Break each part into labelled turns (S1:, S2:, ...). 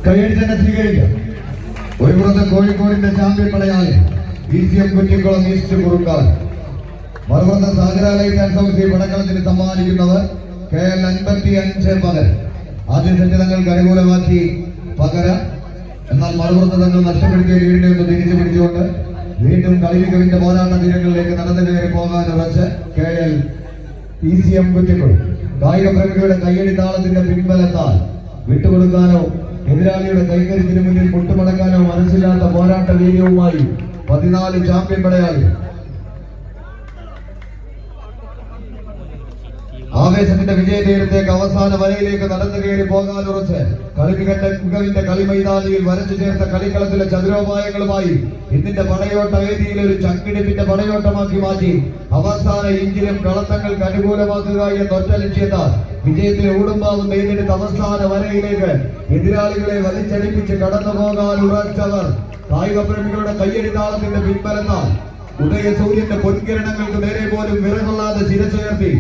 S1: കൈയടിച്ചെന്നെ സ്വീകരിക്കാം. ഒരു പുറത്ത് കോഴിക്കോടിന്റെ ചാമ്പ്യൻ പടയാളി BCM കുറ്റിക്കുളം ഈസ്റ്റ് കുറുക്കാൽ, മറുപുറത്ത് സാഗരാലയ സൗസി പടക്കളത്തിന് സമ്മാനിക്കുന്നവർ KL 55 പകരം. ആദ്യ സെറ്റ് തങ്ങൾക്ക് അനുകൂലമാക്കി പകരം, എന്നാൽ മറുപുറത്ത് തങ്ങൾ നഷ്ടപ്പെടുത്തിയ ലീഡിനെ ഒന്ന് തിരിച്ചു പിടിച്ചുകൊണ്ട് വീണ്ടും കളിമികവിന്റെ പോരാട്ട തീരങ്ങളിലേക്ക് നടന്നു കയറി പോകാൻ ഉറച്ച് KL BCM കുറ്റിക്കുളം. കായിക പ്രേമികളുടെ കയ്യടി താളത്തിന്റെ പിൻബലത്താൽ വിട്ടുകൊടുക്കാനോ എതിരാളിയുടെ കൈകരുത്തിന് മുന്നിൽ മുട്ടുമടക്കാനോ മനസ്സിലാത്ത പോരാട്ട വീര്യവുമായി 14 ചാമ്പ്യൻ പടയാളി. ആവേശത്തിന്റെ വിജയതീരത്തേക്ക് അവസാന വരയിലേക്ക് നടന്നു കയറി പോകാൻ ഉറച്ച് കളിമികവിന്റെ കളിമൈതാനിയിൽ വരച്ചു ചേർത്ത കളിക്കളത്തിലെ ചതുരോപായങ്ങളുമായി ഇന്നിന്റെ പടയോട്ട വേദിയിൽ ഒരു ചങ്കിടിപ്പിന്റെ പടയോട്ടമാക്കി മാറ്റി അവസാന ഇഞ്ചിലും കളത്തങ്ങൾക്ക് അനുകൂലമാക്കുക എന്നൊറ്റ ലക്ഷ്യത്താൽ വിജയത്തിന് ഊടുമ്പാവും നേടിയെടുത്ത അവസാന വരയിലേക്ക് എതിരാളികളെ വലിച്ചടിപ്പിച്ച് കടന്നു പോകാൻ ഉറച്ചവർ കായിക പ്രേമികളുടെ കയ്യടി താളത്തിന്റെ പിൻബലത്താൽ ഉദയസൂര്യന്റെ പൊൻകിരണങ്ങൾക്ക് നേരെ പോലും വിറകൊള്ളാതെ ശിരസുയർത്തി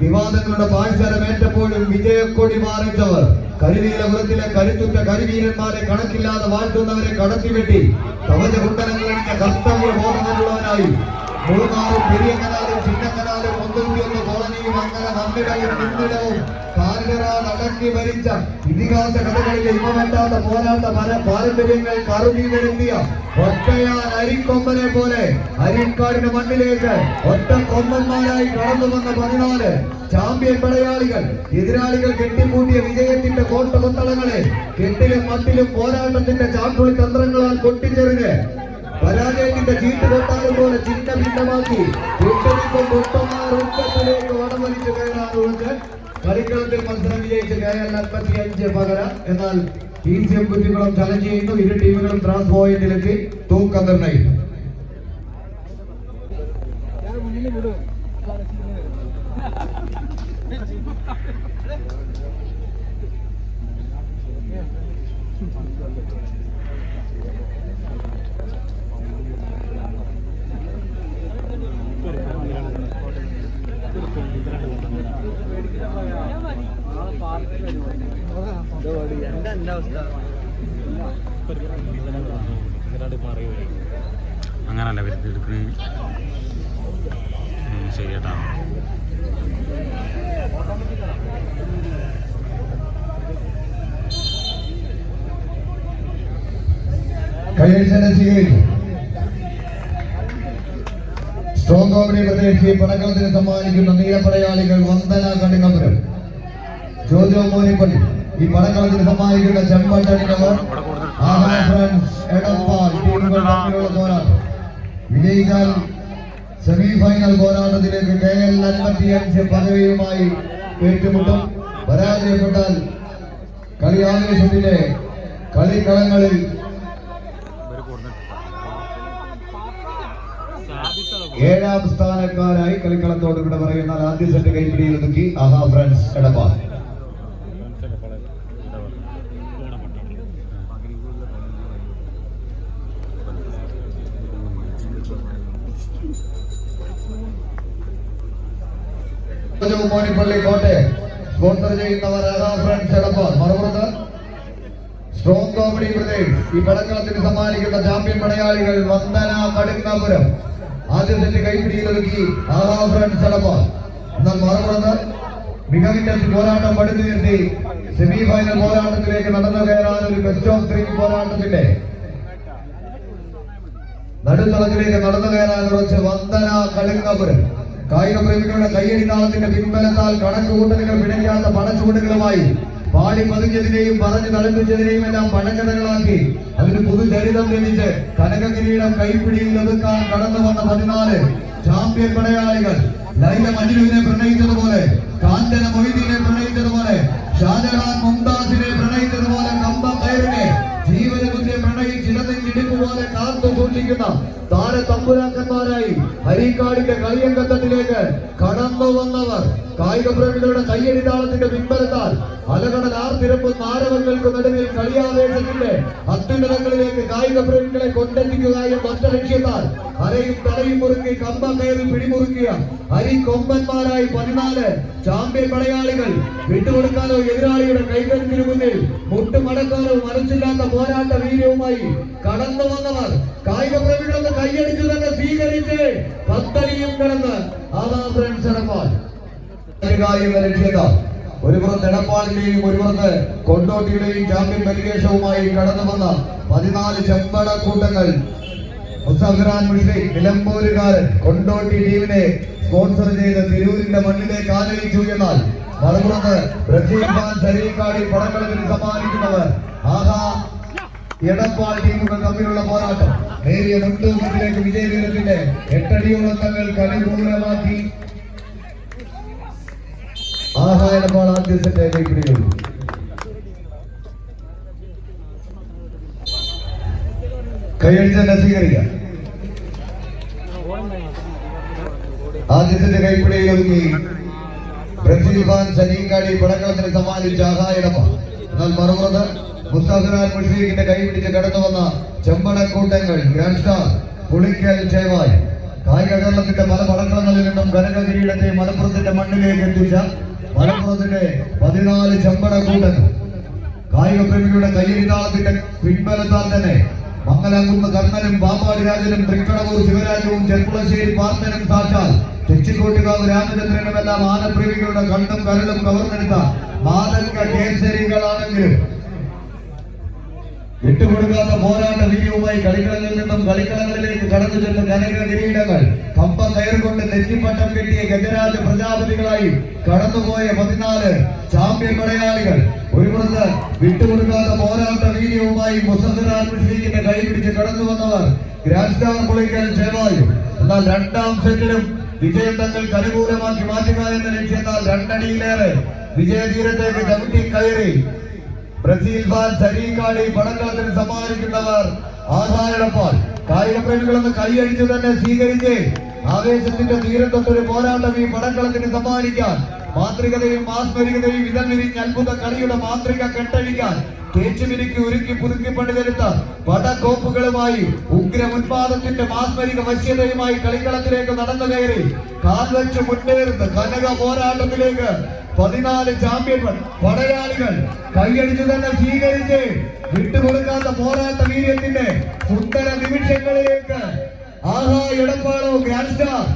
S1: വിവാദങ്ങളുടെ പാഴ്സരമേറ്റപ്പോഴും വിജയക്കൊടി മാറിച്ചവർ കരിനീലപുരത്തിലെ കരുത്തുറ്റ കരിവീരന്മാരെ കണക്കില്ലാതെ വാഴ്ത്തുന്നവരെ കടത്തിവെട്ടി കവചകുണ്ടലങ്ങളടിഞ്ഞ കർത്തവ്യ ബോധമുള്ളവനായി മൂന്നാറും പെരിയക്കനാലും ചിന്നക്കനാലും 101 കോളനിയും അങ്ങനെ നമ്മിടവും നിന്നിടവും അടക്കി ഭരിച്ച ഇതിഹാസ കഥകളിലെ ഇമവറ്റാത്ത പോരാട്ട പാരമ്പര്യങ്ങൾ കറുതി വരുത്തിയ ഒറ്റയാൻ അരിക്കൊമ്പനെ പോലെ അരിക്കാടിന്റെ മണ്ണിലേക്ക് ഒറ്റ കൊമ്പന്മാരായി കടന്നു വന്ന 14 ചാമ്പ്യൻ പടയാളികൾ എതിരാളികൾ കെട്ടിപ്പൂട്ടിയ വിജയത്തിന്റെ കോട്ടകൊത്തളങ്ങളെ കെട്ടിലും മട്ടിലും പോരാട്ടത്തിന്റെ ചാട്ടുളി തന്ത്രങ്ങളാൽ പൊട്ടിച്ചെറിഞ്ഞ് പരാജയത്തിന്റെ ചീട്ട് കൊട്ടാരം പോലെ ചിഹ്ന ഭിന്നമാക്കി ഉച്ചത്തിലേക്ക് വടമലിച്ചു കയറാറുണ്ട്. കളിക്കളത്തിൽ മത്സരം വിജയിച്ച് KL 55 പകരം. എന്നാൽ BCM കുറ്റിക്കുളം ചലഞ്ച് ചെയ്യുന്നു. ഇരു ടീമുകളും ട്രാൻസ് പോയിന്റിലേക്ക് തൂക്കം നിർണ്ണയിക്കും.
S2: അങ്ങനല്ല വരുത്തിയെടുക്കണേ ചെയ്യട്ടാ.
S1: കൈയടിച്ചെന്നെ സ്വീകരിക്കും. സ്ട്രോങ് കോമഡി പ്രദേശി പടക്കളത്തിന് സമ്മാനിക്കുന്ന നീലപ്പടയാളികൾ വന്ദന കടുങ്ങപുരം, ജോജോ മോനിപ്പള്ളി. ഈ പടക്കളത്തിന് സമ്മാനിക്കുന്ന ചെമ്പട്ടണിനവർ പോരാട്ടം വിജയിച്ചാൽ സെമിഫൈനൽ പോരാട്ടത്തിലേക്ക് KL 55 പദവിയുമായി ഏറ്റുമുട്ടും. പരാജയപ്പെട്ടാൽ കളി ആവേശത്തിന്റെ കളിക്കളങ്ങളിൽ ഏഴാം സ്ഥാനക്കാരായി കളിക്കളത്തോട് കൂടെ പറയുന്ന ആദ്യ സെറ്റ് കൈപ്പിടിയിൽ ഒതുക്കി ആഹാ ഫ്രണ്ട്സ് എടപ്പാൾ. മോനിപ്പള്ളി കോട്ടയം സ്പോൺസർ ചെയ്യുന്നവർ ആഹാ ഫ്രണ്ട്സ് എടപ്പാൾ. മറുപുറത്ത് സ്ട്രോങ് കോമഡി പ്രദേശ് ഈ പടക്കളത്തിന് സമ്മാനിക്കുന്ന ചാമ്പ്യൻ പടയാളികൾ വന്ദന കടുങ്ങപുരം. ആദ്യ സെറ്റ് കൈപ്പിടിയിൽ ഒതുക്കി ആഹാ ഫ്രണ്ട്സ് എടപ്പാൾ. എന്നാൽ മറുപുറത്ത് മികവിന്റെ പോരാട്ടം പടുത്തു നിർത്തി സെമിഫൈനൽ പോരാട്ടത്തിലേക്ക് നടന്നു കയറാൻ ഒരു ബെസ്റ്റ് ഓഫ് 3 പോരാട്ടത്തിന്റെ നടുത്തളത്തിലേക്ക് നടന്നു കയറാൻ കുറച്ച് വന്ദന കടുങ്ങപുരം. കായിക പ്രേമികളുടെ കയ്യടി താളത്തിന്റെ പിൻബലത്താൽ കണക്കുകൂട്ടലുകൾ പിഴയ്ക്കാത്ത പടച്ചുവടുകളുമായി പാടി പതിഞ്ഞതിനെയും പറഞ്ഞു തളപ്പിച്ചതിനെയും എല്ലാം പഴങ്കഥകളാക്കി അതിന് പുതുചരിതം ലഭിച്ച് കനക കിരീടം കൈപ്പിടിയിൽ ഒതുക്കാൻ കടന്നു വന്ന 14 ചാമ്പ്യൻ പടയാളികൾ. ലൈല മജ്നുവിനെ പ്രണയിച്ചതുപോലെ, കാഞ്ചന മൊയ്തീനെ പ്രണയിച്ചതുപോലെ, ഷാജഹാൻ മുംതാസിനെ പ്രണയിച്ചതുപോലെ, കമ്പ കയറിനെ ജീവനബുദ്ധിയെ പ്രണയിച്ചിടത്തിടിപ്പ് പോലെ കാത്തു ആകർഷിക്കുന്ന താരതമ്പുരാക്കന്മാരായി ഹരിക്കാടിന്റെ കളിയങ്കത്തട്ടിലേക്ക് കടന്നു വന്നവർ കായിക പ്രേമികളുടെ കയ്യടി താളത്തിന്റെ പിൻബലത്താൽ അലകടൽ ആർത്തിരമ്പുന്ന ആരവങ്ങൾക്ക് നടുവിൽ കളിയാവേശത്തിന്റെ അത്യുന്നതങ്ങളിലേക്ക് കായിക പ്രേമികളെ കൊണ്ടെത്തിക്കുക എന്ന ഒറ്റ ലക്ഷ്യത്താൽ അരയും തലയും മുറുക്കി കമ്പ കയറി പിടിമുറുക്കിയ ഹരിക്കൊമ്പന്മാരായി 14 ചാമ്പ്യൻ പടയാളികൾ വിട്ടുകൊടുക്കാനോ എതിരാളിയുടെ കൈകരുത്തിന് മുന്നിൽ മുട്ടുമടക്കാനോ മനസ്സില്ലാത്ത പോരാട്ട വീര്യവുമായി കടന്നു വന്നവർ കായിക പ്രേമികളൊന്ന് കൈയടിച്ചു തന്നെ സ്വീകരിച്ച് പത്തടിയും കടന്ന് ആദാ ഫ്രണ്ട്സ് എടപ്പാൾ ലക്ഷ്യത്താൽ ഒരു പുറത്ത് എടപ്പാളിന്റെയും ഒരു പുറത്ത് കൊണ്ടോട്ടിയുടെയും ചാമ്പ്യൻ പരിവേഷവുമായി കടന്നു വന്ന 14 ചെമ്പട കൂട്ടങ്ങൾ മുസഫിറാൻ മുഷ്ഫി നിലമ്പൂരുകാരൻ കൊണ്ടോട്ടി ടീമിനെ സ്പോൺസർ ചെയ്ത് തിരൂരിന്റെ മണ്ണിലേക്ക് ആനയിച്ചു. എന്നാൽ മറുപുറത്ത് ബ്രസീൽ ഫാൻ ശരീക്കാടി പടക്കളത്തിന് സമ്മാനിക്കുന്നവർ ആഹാ എടപ്പാൾ ടീമുകൾ തമ്മിലുള്ള പോരാട്ടം നേരിയ മുൻതൂക്കത്തിലേക്ക് വിജയവീരത്തിന്റെ 8 അടിയോളം തങ്ങൾ കളിപൂരമാക്കി. ആഹാ എടപ്പാൾ ആദ്യ സെറ്റ് കൈപ്പിടികൾ കൈയടിച്ച് സ്വീകരിക്കാം. ആദ്യ സെറ്റ് കൈപ്പിടിയിൽ ഒതുങ്ങി ബ്രസീൽ ഫാൻ ശരീക്കാടി പടക്കളത്തിന് സമ്മാനിച്ച ആഹാ എടപ്പാൾ. എന്നാൽ മറുപുറത്ത് മുസ്താഫിറാൻ മുഷ്ഫീഖിന്റെ കൈപിടിച്ച് കടന്നു വന്ന ചെമ്പടക്കൂട്ടങ്ങൾ ഗ്രാൻഡ് സ്റ്റാർ പുളിക്കൽ ചേവായി കായിക കേരളത്തിന്റെ പല പടക്കളങ്ങളിൽ നിന്നും കനക കിരീടത്തെ മലപ്പുറത്തിന്റെ മണ്ണിലേക്ക് എത്തിച്ച മലപ്പുറത്തിന്റെ 14 ചെമ്പടക്കൂട്ടങ്ങൾ കായിക പ്രേമികളുടെ കയ്യടിതാളത്തിന്റെ പിൻബലത്താൽ തന്നെ മംഗലംകുന്ന് കർണനും പാമ്പാടി രാജനും തൃക്കടവൂർ ശിവരാജവും ചെർപ്പുളശ്ശേരി പാർത്തനും സാക്ഷാൽ തെച്ചിക്കോട്ടുകാവ് രാമചന്ദ്രനുമെല്ലാം ആനപ്രേമികളുടെ കണ്ണും കരളും കവർന്നെടുത്ത മാതങ്ക കേസരികളാണെങ്കിലും വിട്ടുകൊടുക്കാത്ത പോരാട്ട വീര്യവുമായി കളിക്കളങ്ങളിൽ നിന്നും കളിക്കളങ്ങളിലേക്ക് കടന്നു ചെന്ന കനക കിരീടങ്ങൾ കമ്പ കയറുകൊണ്ട് നെറ്റിപ്പട്ടം കെട്ടിയ ഗജരാജ പ്രജാപതികളായി കടന്നുപോയ 14 ചാമ്പ്യൻ പടയാളികൾ. ഒരു പുറത്ത് വിട്ടുകൊടുക്കാത്ത പോരാട്ട വീര്യവുമായി മുസഫിറാൻ മുഷ്ഫീഖിന്റെ കൈപിടിച്ച് കടന്നു വന്നവർ ഗ്രാൻഡ് സ്റ്റാർ പുളിക്കൽ ചേവായു. എന്നാൽ രണ്ടാം സെറ്റിലും വിജയം തങ്ങൾക്ക് അനുകൂലമാക്കി മാറ്റുക എന്ന ലക്ഷ്യത്താൽ 2 അടിയിലേറെ വിജയതീരത്തേക്ക് ചവിട്ടി കയറി ബ്രസീൽ ഫാൻ ശരീക്കാടി പടക്കളത്തിന് സമ്മാനിക്കുന്നവർ ആഹാ എടപ്പാൾ. കായിക പ്രേമികളൊന്ന് കൈയടിച്ചു തന്നെ സ്വീകരിച്ച് ആവേശത്തിന്റെ തീരത്തൊട്ടൊരു പോരാട്ടം ഈ പടക്കളത്തിന് സമ്മാനിക്കാൻ മാന്ത്രികതയും മാസ്മരികതയും ഇതങ്ങിരിഞ്ഞ് അത്ഭുത കളിയുടെ മാന്ത്രിക കെട്ടഴിക്കാൻ തേച്ചുമിരിക്ക് ഒരുക്കി പുതുക്കി പണിതെടുത്ത പടക്കോപ്പുകളുമായി ഉഗ്ര ഉന്മാദത്തിന്റെ മാസ്മരിക വശ്യതയുമായി കളിക്കളത്തിലേക്ക് നടന്നു കയറി കാൽവെച്ച് മുന്നേറുന്ന കനക പോരാട്ടത്തിലേക്ക് 14 ചാമ്പ്യന്മാർ പടയാളികൾ കൈയടിച്ചു തന്നെ സ്വീകരിച്ച് വിട്ടുകൊടുക്കാത്ത പോരാട്ട വീര്യത്തിന്റെ സുന്ദര നിമിഷങ്ങളിലേക്ക് ആഹാ എടപ്പാളോ ഗ്രാൻഡ് സ്റ്റാർ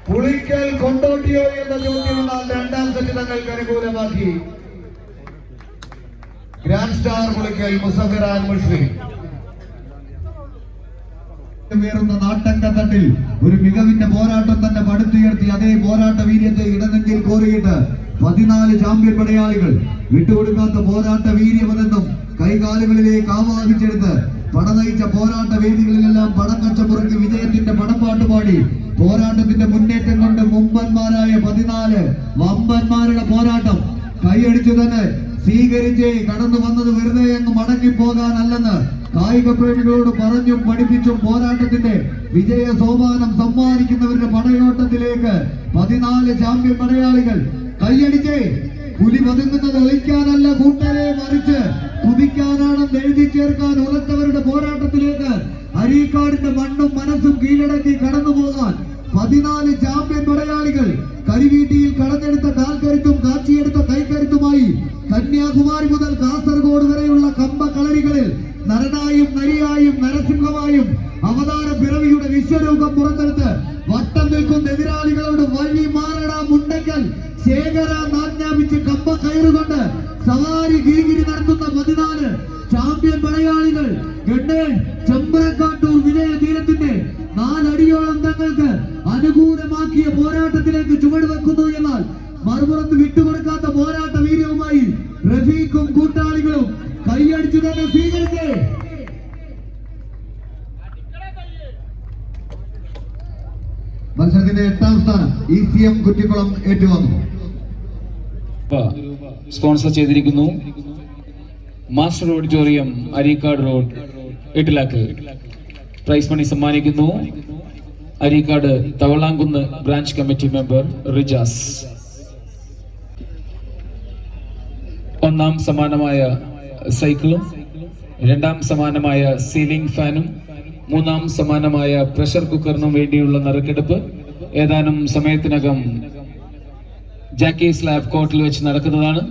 S1: പുളിക്കൽ കൊണ്ടോട്ടിയോ എന്ന ചോദ്യം രണ്ടാം സെറ്റ് തങ്ങൾക്ക് അനുകൂലമാക്കി. ഗ്രാൻഡ് സ്റ്റാർ പുളിക്കൽ മുസഫിറാൻ മുഷ്ഫീഖ് വേറുന്ന നാട്ടങ്കത്തട്ടിൽ ഒരു മികവിന്റെ പോരാട്ടം തന്നെ പടുത്തുയർത്തി അതേ പോരാട്ട വീര്യത്തെ ഇടനെഞ്ചിൽ കോറിയിട്ട് 14 ചാമ്പ്യൻ പടയാളികൾ വിട്ടുകൊടുക്കാത്ത പോരാട്ട വീര്യമെന്നും കൈകാലുകളിലേക്ക് ആവാഹിച്ചെടുത്ത് പടനയിച്ച പോരാട്ട വേദികളിലെല്ലാം പടക്കച്ച പുറക്കി വിജയത്തിന്റെ പടപ്പാട്ട് പാടി പോരാട്ടത്തിന്റെ മുന്നേറ്റം കൊണ്ട് മുമ്പന്മാരായ 14 വമ്പന്മാരുടെ പോരാട്ടം കൈയടിച്ചു തന്നെ സ്വീകരിച്ച് കടന്നു വന്നത് വെറുതെ അങ്ങ് മടങ്ങി പോകാനല്ലെന്ന് കായിക പ്രേമികളോട് പറഞ്ഞും പഠിപ്പിച്ചും പോരാട്ടത്തിന്റെ വിജയ സോപാനം സമ്മാനിക്കുന്നവരുടെ പടയോട്ടത്തിലേക്ക് 14 ചാമ്പ്യൻ പടയാളികൾ കൈയടിച്ച് പുലി പതുങ്ങുന്നത് ഒളിക്കാനല്ല കൂട്ടരെ മറിച്ച് കുതിക്കാനാണെന്ന് എഴുതി ചേർക്കാൻ ഉറച്ചവരുടെ പോരാട്ടത്തിലേക്ക് അരീക്കാടിന്റെ മണ്ണും മനസ്സും കീഴടക്കി കടന്നു പോകാൻ 14 ചാമ്പ്യൻ പടയാളികൾ കരിവീട്ടിയിൽ കടഞ്ഞെടുത്ത കാൽക്കരുത്തും കാച്ചിയെടുത്ത കൈക്കരുത്തുമായി കന്യാകുമാരി മുതൽ കാസർഗോഡ് വരെയുള്ള കമ്പ കളരികളിൽ നരനായും നരിയായും നരസിംഹമായും അവതാര പിറവിയുടെ വിശ്വരൂപം പുറത്തെടുത്ത് വട്ടം നിൽക്കുന്ന എതിരാളികളോട് വഴി മാറടാ മുണ്ടക്കൽ ശേഖര ആജ്ഞാപിച്ച് കമ്പ കയറുകൊണ്ട് സവാരി ഗിരിഗിരി നടത്തുന്ന 14 ചാമ്പ്യൻ പടയാളികൾ ചെമ്പരക്കാട്ടൂർ വിജയ തീരത്തിന്റെ 4 അടിയോളം തങ്ങൾക്ക് അനുകൂലമാക്കിയ പോരാട്ടത്തിലേക്ക് ചുവടുവെക്കുന്നു. എന്നാൽ മറുപുറത്ത് വിട്ടുകൊടുക്കാത്ത പോരാട്ട വീര്യവുമായി റഫീഖും കൂട്ടാളികളും കൈയടിച്ചു തന്നെ സ്വീകരിച്ച് മത്സരത്തിന്റെ 8ാം സ്ഥാനം ECM കുറ്റിക്കുളം ഏറ്റുവാങ്ങുന്നു.
S2: സ്പോൺസർ ചെയ്തിരിക്കുന്നു master auditorium Areekkad road 8 lakh. Prize money സമ്മാനിക്കുന്നു Areekkad Thavalamkunnu branch committee member Rijas. ഒന്നാം സമ്മാനമായ സൈക്കിളും, രണ്ടാം സമ്മാനമായ സീലിംഗ് ഫാനും, മൂന്നാം സമ്മാനമായ പ്രഷർ കുക്കറിനും വേണ്ടിയുള്ള നറുക്കെടുപ്പ് ഏതാനും സമയത്തിനകം ജാക്കി സ്ലാബ് കോർട്ടിൽ വെച്ച് നടക്കുന്നതാണ്.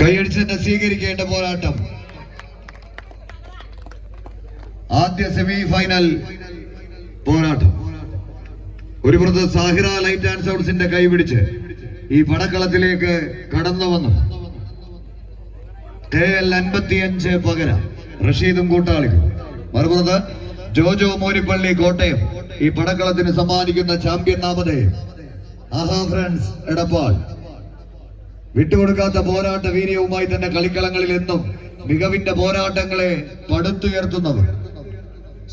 S1: കൈയടിച്ച് സ്വീകരിക്കേണ്ട പോരാട്ടം. ആദ്യ സെമി ഫൈനൽ പോരാട്ടം. ഒരു പുറത്ത് സാഹിറ ലൈറ്റ് ആൻഡ് സൗണ്ട്സിന്റെ കൈപിടിച്ച് ഈ പടക്കളത്തിലേക്ക് കടന്നു വന്നു KL 55 പകര റഷീദും കൂട്ടാളികളും. മറുപുറത്ത് ജോജോ മോരിപ്പള്ളി കോട്ടയം ഈ പടക്കളത്തിന് സമ്മാനിക്കുന്ന ചാമ്പ്യൻ നാമധേയം. ആഹാ ഫ്രണ്ട്സ് എടപ്പാൾ വിട്ടുകൊടുക്കാത്ത പോരാട്ട വീര്യവുമായി തന്നെ കളിക്കളങ്ങളിൽ എന്നും മികവിന്റെ പോരാട്ടങ്ങളെ പടുത്തുയർത്തുന്നവർ.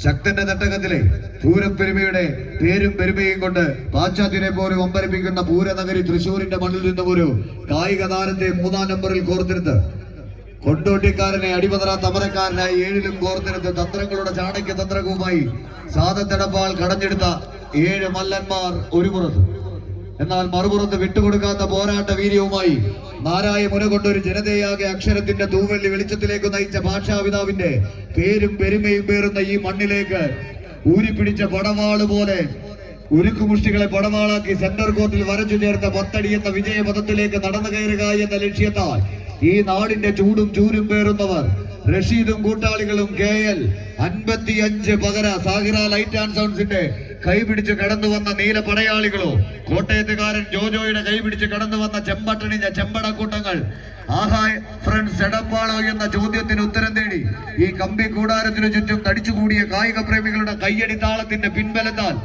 S1: ശക്തന്റെ തട്ടകത്തിലെ പൂരപ്പെരുമയുടെ പേരും പെരുമയും കൊണ്ട് പാശ്ചാത്യനെ പോലും അമ്പരപ്പിക്കുന്ന പൂരനഗരി തൃശൂരിന്റെ മണ്ണിൽ നിന്നും ഒരു കായിക താരത്തെ 3-ാം നമ്പറിൽ കോർത്തെടുത്ത് കൊണ്ടോട്ടിക്കാരനെ അടിപതറാത്ത അമരക്കാരനായി 7-ലും കോർത്തെടുത്ത് തന്ത്രങ്ങളുടെ ചാണക്യ തന്ത്രവുമായി സാദത്തെടപ്പാൾ കടഞ്ഞെടുത്ത 7 മല്ലന്മാർ ഒരു പുറത്ത്. എന്നാൽ മറുപുറത്ത് വിട്ടുകൊടുക്കാത്ത പോരാട്ട വീര്യവുമായി നാരായ മുന കൊണ്ടൊരു ജനതയാകെ അക്ഷരത്തിന്റെ തൂവെള്ളി വെളിച്ചത്തിലേക്ക് നയിച്ച ഭാഷാപിതാവിന്റെ പേരും പെരുമയും പേറുന്ന ഈ മണ്ണിലേക്ക് ഊരിപ്പിടിച്ച പടവാള് പോലെ ഉരുക്കുമുഷ്ടികളെ പടവാളാക്കി സെന്റർ കോർട്ടിൽ വരച്ചു ചേർത്ത 10 എന്ന വിജയപഥത്തിലേക്ക് നടന്നു കയറുക എന്ന ലക്ഷ്യത്താൽ ഈ നാടിന്റെ ചൂടും ചൂരും പേറുന്നവർ റഷീദും കൂട്ടാളികളും KL 55 Pakara Sahira light and സൗണ്ട്സിന്റെ കൈപിടിച്ച് കടന്നു വന്ന നീല പടയാളികളോ, കോട്ടയത്തുകാരൻ ജോജോയുടെ കൈപിടിച്ച് കടന്നു വന്ന ചെമ്പട്ടണിഞ്ഞ ചെമ്പടക്കൂട്ടങ്ങൾ. ആഹാ ഫ്രണ്ട്സ് എടപ്പാളോ എന്ന ചോദ്യത്തിന് ഉത്തരം തേടി ഈ കമ്പി കൂടാരത്തിനു ചുറ്റും തടിച്ചുകൂടിയ കായിക പ്രേമികളുടെ കയ്യടി താളത്തിന്റെ പിൻബലത്താൽ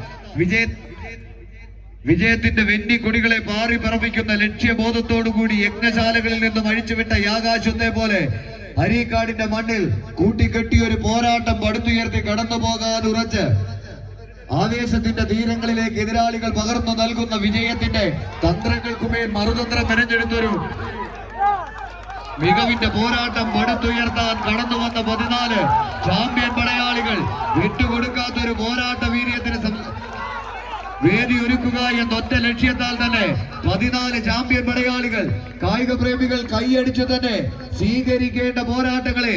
S1: വിജയത്തിന്റെ വെന്നി കൊടികളെ പാറി പറപ്പിക്കുന്ന ലക്ഷ്യബോധത്തോടുകൂടി യജ്ഞശാലകളിൽ നിന്നും അഴിച്ചുവിട്ട യാകാശത്തെ പോലെ അരീക്കാടിന്റെ മണ്ണിൽ കൂട്ടിക്കെട്ടിയൊരു പോരാട്ടം പടുത്തുയർത്തി കടന്നു പോകാൻ ഉറച്ച് ആവേശത്തിന്റെ തീരങ്ങളിലേക്ക് എതിരാളികൾ പകർന്നു നൽകുന്ന വിജയത്തിന്റെ തന്ത്രങ്ങൾക്കുമേൽ മറുതന്ത്രം മെനഞ്ഞെടുത്തൊരു മികവിന്റെ പോരാട്ടം പടുത്തുയർത്താൻ കടന്നു വന്ന 14 ചാമ്പ്യൻ പടയാളികൾ വിട്ടുകൊടുക്കാത്തൊരു പോരാട്ട വീര്യത്തിന് വേദി ഒരുക്കുക എന്ന ഒറ്റ ലക്ഷ്യത്താൽ തന്നെ 14 ചാമ്പ്യൻ പടയാളികൾ കായിക പ്രേമികൾ കൈയടിച്ചു തന്നെ സ്വീകരിക്കേണ്ട പോരാട്ടങ്ങളെ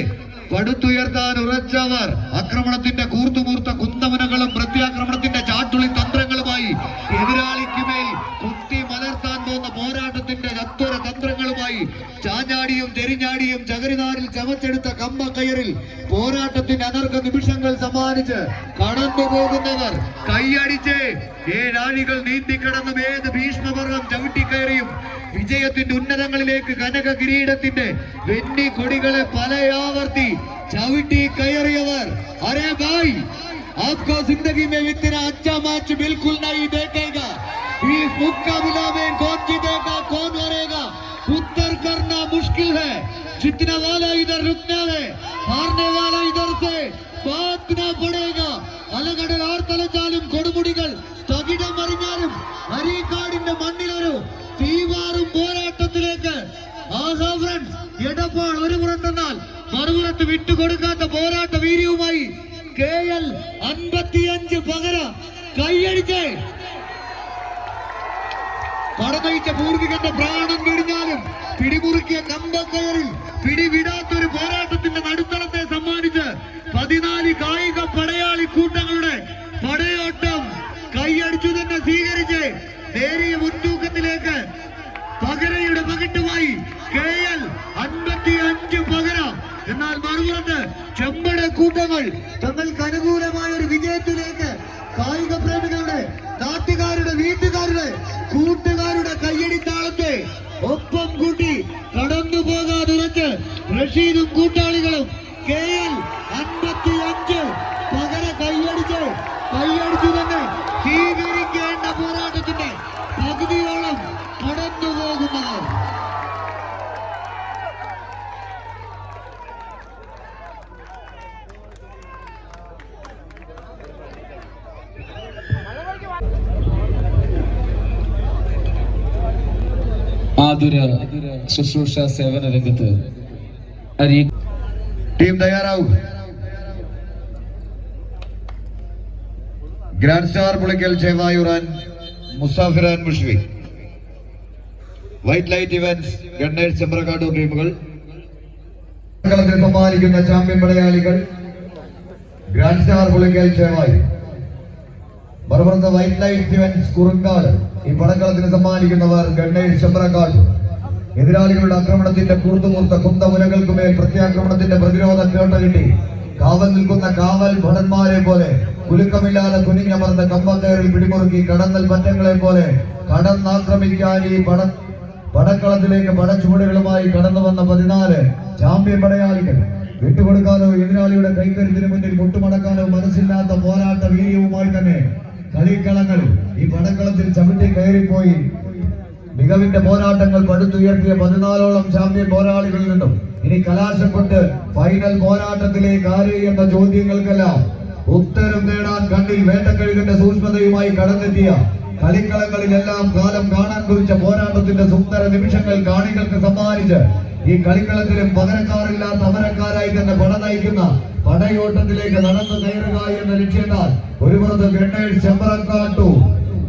S1: പടുത്തുയർത്താൻ ഉറച്ചവർ ആക്രമണത്തിന്റെ കൂർത്തുമൂർത്ത കുന്തമുനകളും പ്രത്യാക്രമണത്തിന്റെ ചാട്ടുളി തന്ത്രങ്ങളുമായി എതിരാളിക്കുമേൽ കുത്തി മലർത്താൻ പോകുന്ന പോരാട്ടത്തിന്റെ ചത്തുര തന്ത്രങ്ങളുമായി ചാഞ്ഞാടിയും ചെരിഞ്ഞാടിയും ചകരിനാരിൽ ചമച്ചെടുത്ത കമ്പക്കയറിൽ പോരാട്ടത്തിന്റെ അനർഘ നിമിഷങ്ങൾ സമ്മാനിച്ച് കടന്നു പോകുന്നവർ കൈയടിച്ച് 7 ആഴികൾ നീന്തിക്കടന്നും ഏത് ഭീഷ്മപർവം ചവിട്ടിക്കയറിയും വിജയത്തിന്റെ ഉന്നതങ്ങളിലേക്ക് കനക കിരീടത്തിന്റെ വെന്നി കൊടികളെ പലയാവർത്തി ചവിട്ടി കയറിയവർ. अरे भाई आपको जिंदगी में इतना अच्छा मैच बिल्कुल नहीं देखेगा. इस मुकाबला में कौन जीतेगा कौन हारेगा उत्तर करना मुश्किल है. जीतने वाला इधर रुकना है, हारने वाला इधर से बातना पड़ेगा. അലകടൽ ആർത്തലച്ചാലും കൊടുമുടികൾ തകിടം മറിഞ്ഞാലും അരീക്കാടിന്റെ KL 55 പകരം കൈയടിച്ച് പടനയിച്ച പൂർവികന്റെ പ്രാണം വെടിഞ്ഞാലും പിടിമുറുക്കിയ കമ്പക്കയറിൽ പിടിവിടാത്തൊരു പോരാട്ടത്തിന്റെ നടുത്തളത്തെ സമ്മാനിച്ച് 14 കായിക പടയാളി കൂട്ടങ്ങളുടെ പടയോട്ടം കൈയടിച്ചു തന്നെ സ്വീകരിച്ച് നേരിയ മുൻതൂക്കത്തിലേക്ക് പകരയുടെ പകിട്ടുമായി KL 55 പകരം. എന്നാൽ മറുപുറത്ത് ചെമ്പട കൂട്ടങ്ങൾ തങ്ങൾക്ക് അനുകൂലമായ ഒരു വിജയത്തിലേക്ക് കായിക പ്രേമികളുടെ നാട്ടുകാരുടെ വീട്ടുകാരുടെ കൂട്ടുകാരുടെ കയ്യടിത്താളത്തെ ഒപ്പം കൂട്ടി കടന്നു പോകാതുറച്ച് റഷീദും കൂട്ടാളികളും KL 55 പകര കൈയടിച്ചു തന്നെ സ്വീകരിക്കേണ്ട പോരാട്ടത്തിന്റെ പകുതിയോളം കടന്നു പോകുന്നത്.
S2: ആതുര ശുശ്രൂഷ സേവന രംഗത്ത്
S1: ടീം തയ്യാറാവും. Grand star Pulikkal Chevayur and Musafir and Mushfi. White light events gunners Chembrakkattur ടീമുകൾ സമ്മാനിക്കുന്ന ചാമ്പ്യൻ പടയാളികൾ ഗ്രാൻഡ് സ്റ്റാർ പുളിക്കൽ ചേവായൂർ. മറുപുറത്ത് വൈറ്റ് ലൈറ്റ് ഇവന്റ്സ് കുറുങ്കാട്. ഈ പടക്കളത്തിന് സമ്മാനിക്കുന്നവർ ഗണ്ണേഴ്സ് ചെമ്പ്രക്കാട്ടൂർ. എതിരാളികളുടെ ആക്രമണത്തിന്റെ കൂർത്തുമൂർത്ത കുന്തമുനകൾക്കുമേൽ പ്രത്യാക്രമണത്തിന്റെ പ്രതിരോധ കേട്ട കിട്ടി കാവൽ നിൽക്കുന്ന കാവൽ ഭടന്മാരെ പോലെ കുലുക്കമില്ലാതെ കുനിഞ്ഞമർന്ന കമ്പക്കയറിൽ പിടിമുറുക്കി കടന്നൽ പറ്റങ്ങളെ പോലെ കടന്നാക്രമിക്കാൻ ഈ പടക്കളത്തിലേക്ക് പടച്ചുവടുകളുമായി കടന്നു വന്ന 14 ചാമ്പ്യൻ പടയാളികൾ. വിട്ടുകൊടുക്കാനോ എതിരാളിയുടെ കൈക്കരുത്തിന് മുന്നിൽ മുട്ടുമടക്കാനോ മനസ്സില്ലാത്ത പോരാട്ട വീര്യവുമായി തന്നെ കളിക്കളങ്ങളിൽ ഈ പടക്കളത്തിൽ ചവിട്ടി കയറിപ്പോയി മികവിന്റെ പോരാട്ടങ്ങൾ പടുത്തുയർത്തിയ 14ഓളം ചാമ്പ്യൻ പോരാളികളിൽ നിന്നും ഇനി കലാശപ്പെട്ട് ഫൈനൽ പോരാട്ടത്തിലേക്ക് ആര് എന്ന ചോദ്യങ്ങൾക്കെല്ലാം ഉത്തരം നേടാൻ കണ്ണിൽ വേട്ടക്കഴുകന്റെ സൂക്ഷ്മതയുമായി കടന്നെത്തിയ കളിക്കളങ്ങളിലെല്ലാം കാലം കാണാൻ കുറിച്ച പോരാട്ടത്തിന്റെ സുന്ദര നിമിഷങ്ങൾ കാണികൾക്ക് സമ്മാനിച്ച് ഈ കളിക്കളത്തിലും പകരക്കാരില്ലാത്ത അമരക്കാരായി തന്നെ പട നയിക്കുന്ന പടയോട്ടത്തിലേക്ക് നടന്നു കയറുക എന്ന ലക്ഷ്യത്താൽ ഒരു പുറത്ത് ഗണ്ണേഴ്സ് ചെമ്പ്രക്കാട്ടൂർ,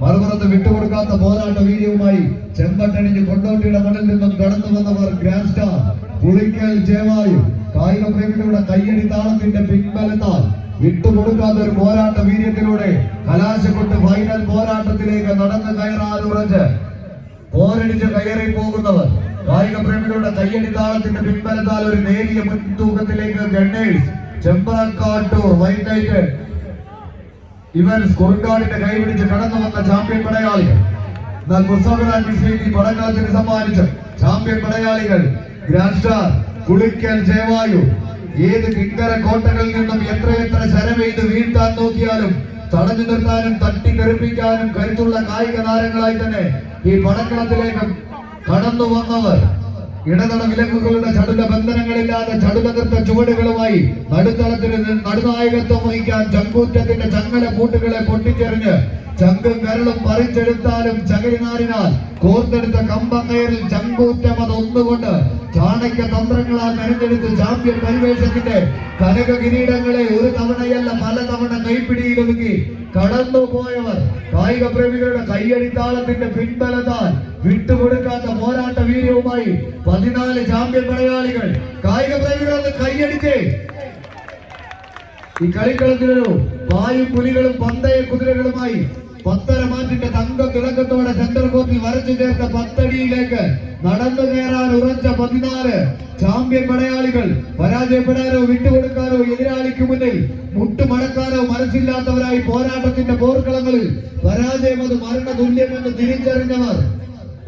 S1: മറുപുറത്ത് വിട്ടുകൊടുക്കാത്ത പോരാട്ട വീര്യവുമായി ചെമ്പട്ടണിഞ്ഞ് കൊണ്ടോട്ടിയുടെ മണ്ണിൽ നിന്നും കടന്നു വന്നവർ ഗ്രാൻഡ് സ്റ്റാർ പുളിക്കൽ ചേവായൂർ. കായിക പ്രേമികളുടെ കയ്യടി താളത്തിന്റെ പിൻബലത്താൽ വിട്ടുകൊടുക്കാത്ത ഒരു പോരാട്ട വീര്യത്തിലൂടെ കലാശപ്പെട്ട് ഫൈനൽ പോരാട്ടത്തിലേക്ക് നടന്നു കയറാനുറച്ച് പോരടിച്ച് കയറി പോകുന്നവർ കായിക പ്രേമികളുടെ കയ്യടി താളത്തിന്റെ പിൻബലത്താൽ ഒരു നേരിയ മുൻതൂക്കത്തിലേക്ക് ഗണ്ണേഴ്സ് ചെമ്പ്രക്കാട്ടൂർ വൈറ്റ് ലൈറ്റ് ഇവന്റ്സ് കുറുങ്കാടിന്റെ കൈപിടിച്ച് കടന്നു വന്ന ചാമ്പ്യൻ പടയാളികൾ. എന്നാൽ മുസാഫിർ ആൻഡ് മുഷ്ഫി പടക്കളത്തിന് സമ്മാനിച്ച ചാമ്പ്യൻ പടയാളികൾ ഗ്രാൻഡ് സ്റ്റാർ പുളിക്കൽ ചേവായൂർ. ഏത് കിങ്കര കോട്ടകളിൽ നിന്നും എത്രയെത്ര ശരമെയ്ത് വീഴ്ത്താൻ നോക്കിയാലും തടഞ്ഞു നിർത്താനും തട്ടിത്തെറിപ്പിക്കാനും കരുത്തുള്ള കായിക താരങ്ങളായി തന്നെ ഈ പടക്കളത്തിലേക്ക് കടന്നു വന്നവർ ഇടതട വിലക്കുകളുടെ ചടുല ബന്ധനങ്ങളില്ലാതെ ചടുലകൃത്ത ചുവടുകളുമായി നടുത്തളത്തിന് നടുനായകത്വം വഹിക്കാൻ ചങ്കൂറ്റത്തിന്റെ ചങ്ങല കൂട്ടുകളെ പൊട്ടിച്ചെറിഞ്ഞ് ചങ്കും കരളും പറിച്ചെടുത്താലും ചകരിനാരിനാൽ കോർത്തെടുത്ത കമ്പക്കയറിൽ ചങ്കൂറ്റം അതൊന്നുകൊണ്ട് ചാണക്യ തന്ത്രങ്ങളാൽ മെനഞ്ഞെടുത്ത് ചാമ്പ്യൻ പരിവേഷത്തിന്റെ കനക കിരീടങ്ങളെ ഒരു തവണയല്ല പലതവണ കൈപ്പിടിയിലൊതുക്കി കടന്നു പോയവർ കായിക പ്രേമികളുടെ കയ്യടിത്താളത്തിന്റെ പിൻബലത്താൽ വിട്ടുകൊടുക്കാത്ത പോരാട്ട വീര്യവുമായി 14 ചാമ്പ്യൻ പടയാളികൾ. കായിക പ്രേമികളൊന്ന് കൈയടിച്ചേ. ഈ കളിക്കളത്തിലൊരു പായും പുലികളും പന്തയ കുതിരകളുമായി 10 മാറ്റിന്റെ തങ്ക തിളക്കത്തോടെ സെന്റർ കോർട്ടിൽ വരച്ചു ചേർത്ത 10 അടിയിലേക്ക് നടന്നു കയറാൻ ഉറച്ച 14 ചാമ്പ്യൻ പടയാളികൾ. പരാജയപ്പെടാനോ വിട്ടുകൊടുക്കാനോ എതിരാളിക്ക് മുന്നിൽ മുട്ടുമടക്കാനോ മനസ്സില്ലാത്തവരായി പോരാട്ടത്തിന്റെ പോർക്കളങ്ങളിൽ പരാജയം അത് മരണതുല്യമെന്ന് തിരിച്ചറിഞ്ഞവർ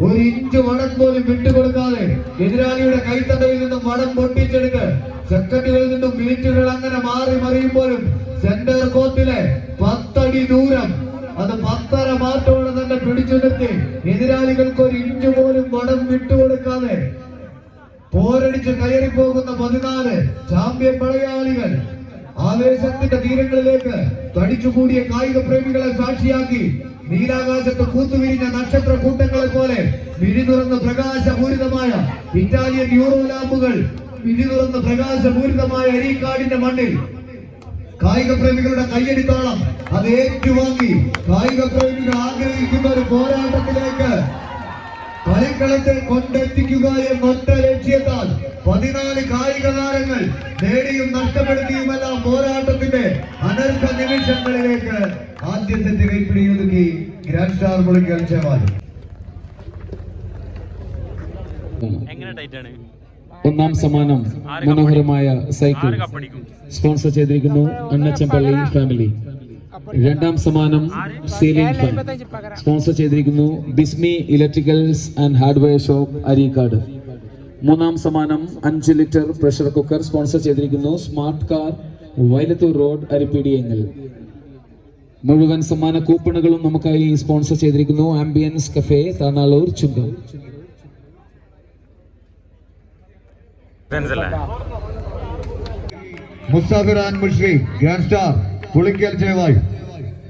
S1: ഒരു ഇഞ്ച് വടം പോലും വിട്ടുകൊടുക്കാതെ എതിരാളിയുടെ കൈത്തണ്ടയിൽ നിന്നും വടം പൊട്ടിച്ചെടുത്ത് സെക്കൻഡുകളിൽ നിന്നും മിനിറ്റുകൾ അങ്ങനെ മാറി മറിയുമ്പോഴും സെന്റർ കോർട്ടിലെ 10 അടി ദൂരം അത് 10.5 മാറ്റോടെ തന്നെ പിടിച്ചു നിർത്തി എതിരാളികൾക്ക് ഒരു ഇഞ്ച് പോലും വടം വിട്ടുകൊടുക്കാതെ പോരടിച്ച് കയറിപ്പോകുന്ന 14 ചാമ്പ്യൻ പടയാളികൾ. ആവേശത്തിന്റെ തീരങ്ങളിലേക്ക് തടിച്ചുകൂടിയ കായിക പ്രേമികളെ സാക്ഷിയാക്കി നീലാകാശത്ത് കൂത്തുവിരിഞ്ഞ നക്ഷത്ര കൂട്ടങ്ങളെ പോലെ മിഴിതുറന്ന പ്രകാശപൂരിതമായ ഇറ്റാലിയൻ യൂറോ ലാമ്പുകൾ മിഴിതുറന്ന പ്രകാശപൂരിതമായ അരീക്കാടിന്റെ മണ്ണിൽ കായിക പ്രേമികളുടെ കയ്യടിത്തോളം അത് ഏറ്റുവാങ്ങി കായിക പ്രേമികൾ ആഗ്രഹിക്കുന്ന ഒരു പോരാട്ടത്തിലേക്ക് കളിക്കളത്തെ കൊണ്ടെത്തിക്കുക എന്നൊറ്റ ലക്ഷ്യത്താൽ 14 കായിക താരങ്ങൾ നേടിയും നഷ്ടപ്പെടുത്തിയുമെല്ലാം പോരാട്ടത്തിന്റെ അനർഘ നിമിഷങ്ങളിലേക്ക് ആദ്യ സെറ്റ് കൈപ്പിടിയൊതുക്കി ഗ്രാൻഡ് സ്റ്റാർ പുളിക്കൽ ചേവാലി.
S2: ഒന്നാം സമ്മാനം മനോഹരമായ സൈക്കിൾ സ്പോൺസർ ചെയ്തിരിക്കുന്നു അന്നച്ചമ്പള്ളി ഫാമിലി. രണ്ടാം സമ്മാനം സീലിംഗ് ഫാൻ സ്പോൺസർ ചെയ്തിരിക്കുന്നു Bismi electricals and hardware shop Areekkad. മൂന്നാം സമ്മാനം 5 ലിറ്റർ പ്രഷർ കുക്കർ സ്പോൺസർ ചെയ്തിരിക്കുന്നു smart car Vailathur road Arippeediyangal. മുഴുവൻ സമ്മാന കൂപ്പണുകളും നമുക്കായി സ്പോൺസർ ചെയ്തിരിക്കുന്നു ambience cafe Tanalur Chungam.
S1: Mustafir and Mushri grand star Pulikkal Chevayi.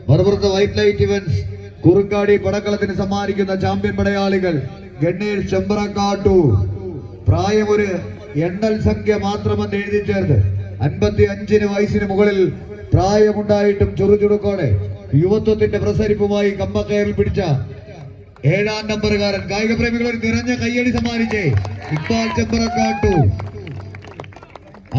S1: മറുപുറത്ത് വൈറ്റ് ലൈറ്റ് ഇവന്റ്സ് കുറുക്കാടി പടക്കളത്തിന് സമ്മാനിക്കുന്ന ചാമ്പ്യൻ പടയാളികൾ ഗണ്ണീർ ചെമ്പ്രക്കാട്ടൂർ. പ്രായം ഒരു എണ്ണൽ സംഖ്യ മാത്രമെന്ന് എഴുതി ചേർത്ത് 55 വയസ്സിന് മുകളിൽ പ്രായമുണ്ടായിട്ടും ചുറുചുറുക്കോടെ യുവത്വത്തിന്റെ പ്രസരിപ്പുമായി കമ്പക്കയറിൽ പിടിച്ച 7ാം നമ്പറുകാരൻ. കായിക പ്രേമികൾ ഒരു നിറഞ്ഞ കയ്യടി സമ്മാനിച്ചേ ഇക്ബാൽ ചെമ്പ്രക്കാട്ടൂർ.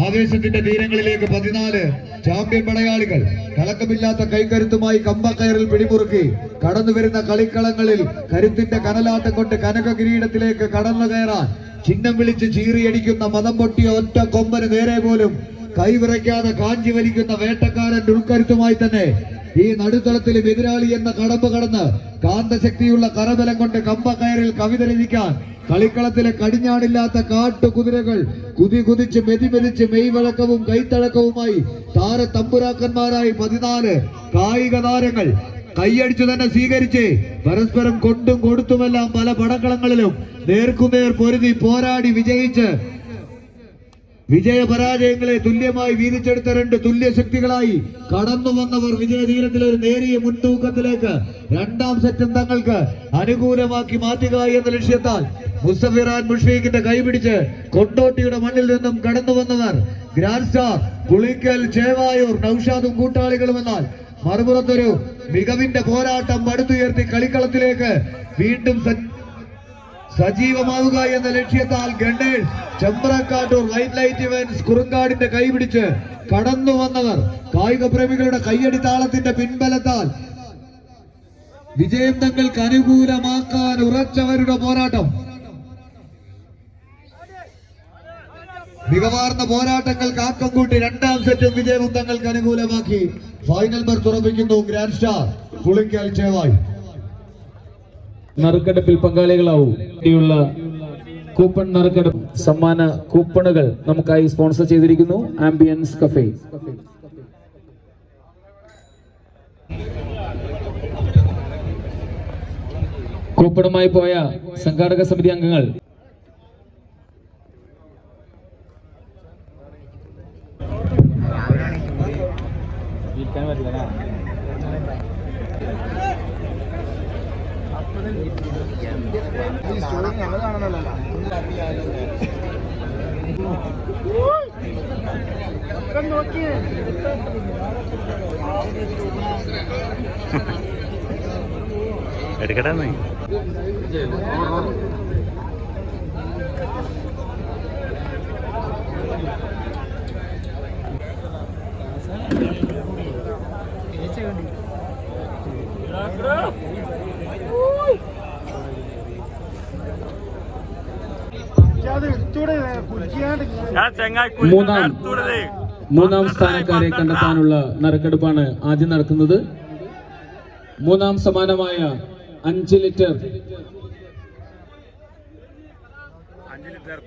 S1: ആവേശത്തിന്റെ തീരങ്ങളിലേക്ക് 14 ചാമ്പ്യൻ പടയാളികൾ കളക്കമില്ലാത്ത കൈകരുത്തുമായി കമ്പക്കയറിൽ പിടിമുറുക്കി കടന്നു വരുന്ന കളിക്കളങ്ങളിൽ കരുത്തിന്റെ കനലാട്ടം കൊണ്ട് കനക കിരീടത്തിലേക്ക് കടന്നു കയറാൻ ചിഹ്നം വിളിച്ച് ചീറിയടിക്കുന്ന മതം പൊട്ടിയ ഒറ്റ കൊമ്പന് നേരെ പോലും കൈവിറയ്ക്കാതെ കാഞ്ചി വലിക്കുന്ന വേട്ടക്കാരൻ ഉൾക്കരുത്തുമായി തന്നെ ഈ നടുത്തളത്തിലും എതിരാളി എന്ന കടമ്പ് കടന്ന് കാന്തശക്തിയുള്ള കരബലം കൊണ്ട് കമ്പക്കയറിൽ കവിത രചിക്കാൻ കളിക്കളത്തിലെ കടിഞ്ഞാണില്ലാത്ത കാട്ടുകുതിരകൾ കുതിച്ച് മെതിമെതിച്ച് മെയ്വഴക്കവും കൈത്തഴക്കവുമായി താരതമ്പുരാക്കന്മാരായി 14 കായിക താരങ്ങൾ കൈയടിച്ചു തന്നെ സ്വീകരിച്ച് പരസ്പരം കൊണ്ടും കൊടുത്തുമെല്ലാം പല പടക്കളങ്ങളിലും നേർക്കുനേർ പൊരുതി പോരാടി വിജയിച്ച് വിജയപരാജയങ്ങളെ തുല്യമായി വീതിച്ചെടുത്ത 2 തുല്യശക്തികളായി കടന്നു വന്നവർ വിജയതീരത്തിലെ ഒരു നേരിയ മുൻതൂക്കത്തിലേക്ക് 2ാം സെറ്റും തങ്ങൾക്ക് അനുകൂലമാക്കി മാറ്റുക എന്ന ലക്ഷ്യത്താൽ മുസ്തഫിർ ആൻഡ് മുഷ്ഫീഖിന്റെ കൈപിടിച്ച് കൊണ്ടോട്ടിയുടെ മണ്ണിൽ നിന്നും കടന്നു വന്നവർ ഗ്രാൻഡ് സ്റ്റാർ പുളിക്കൽ ചേവായൂർ നൌഷാദും കൂട്ടാളികളും. എന്നാൽ മറുപുറത്തൊരു മികവിന്റെ പോരാട്ടം പടുത്തുയർത്തി കളിക്കളത്തിലേക്ക് വീണ്ടും സജീവമാവുക എന്ന ലക്ഷ്യത്താൽ ഗണ്ണേഴ്സ് ചെമ്പ്രക്കാട്ടൂർ വൈറ്റ് ലൈറ്റ് ഇവന്റ്സ് കുറുങ്കാടിന്റെ കൈപിടിച്ച് കടന്നു വന്നവർ കായിക പ്രേമികളുടെ കയ്യടി താളത്തിന്റെ പിൻബലത്താൽ വിജയം തങ്ങൾക്ക് അനുകൂലമാക്കാൻ ഉറച്ചവരുടെ പോരാട്ടം. മികവാർന്ന പോരാട്ടങ്ങൾ കാക്കം കൂട്ടി 2ാം സെറ്റും വിജയവും തങ്ങൾക്ക് അനുകൂലമാക്കി ഫൈനൽ ബർത്ത് ഉറപ്പിക്കുന്നു grand star Pulikkal Chevayi.
S2: നറുക്കെടുപ്പിൽ പങ്കാളികളാവും coupon നറുക്കെടുപ്പ് സമ്മാന കൂപ്പണുകൾ നമുക്കായി സ്പോൺസർ ചെയ്തിരിക്കുന്നു ആംബിയൻസ് കഫേ. കൂപ്പണുമായി പോയ സംഘാടക സമിതി അംഗങ്ങൾ
S3: എടുക്കട്ടെ.
S2: മൂന്നാം സ്ഥാനക്കാരെ കണ്ടെത്താനുള്ള നറുക്കെടുപ്പാണ് ആദ്യം നടക്കുന്നത്. 3ാം സമ്മാനമായ 5 ലിറ്റർ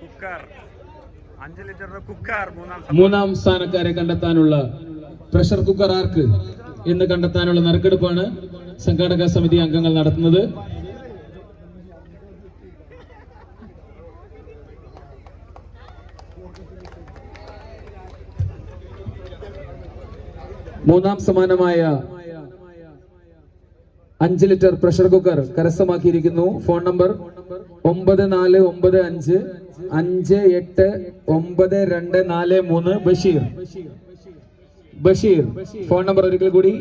S2: കുക്കർ 3ാം സ്ഥാനക്കാരെ കണ്ടെത്താനുള്ള പ്രഷർ കുക്കർ ആർക്ക് എന്ന് കണ്ടെത്താനുള്ള നറുക്കെടുപ്പാണ് സംഘാടക സമിതി അംഗങ്ങൾ നടത്തുന്നത്. മൂന്നാം സമ്മാനമായ 5 ലിറ്റർ പ്രഷർ കുക്കർ കരസ്ഥമാക്കിയിരിക്കുന്നു. Phone number 9495589243 Basheer. Basheer. Phone number ഒരിക്കൽ കൂടി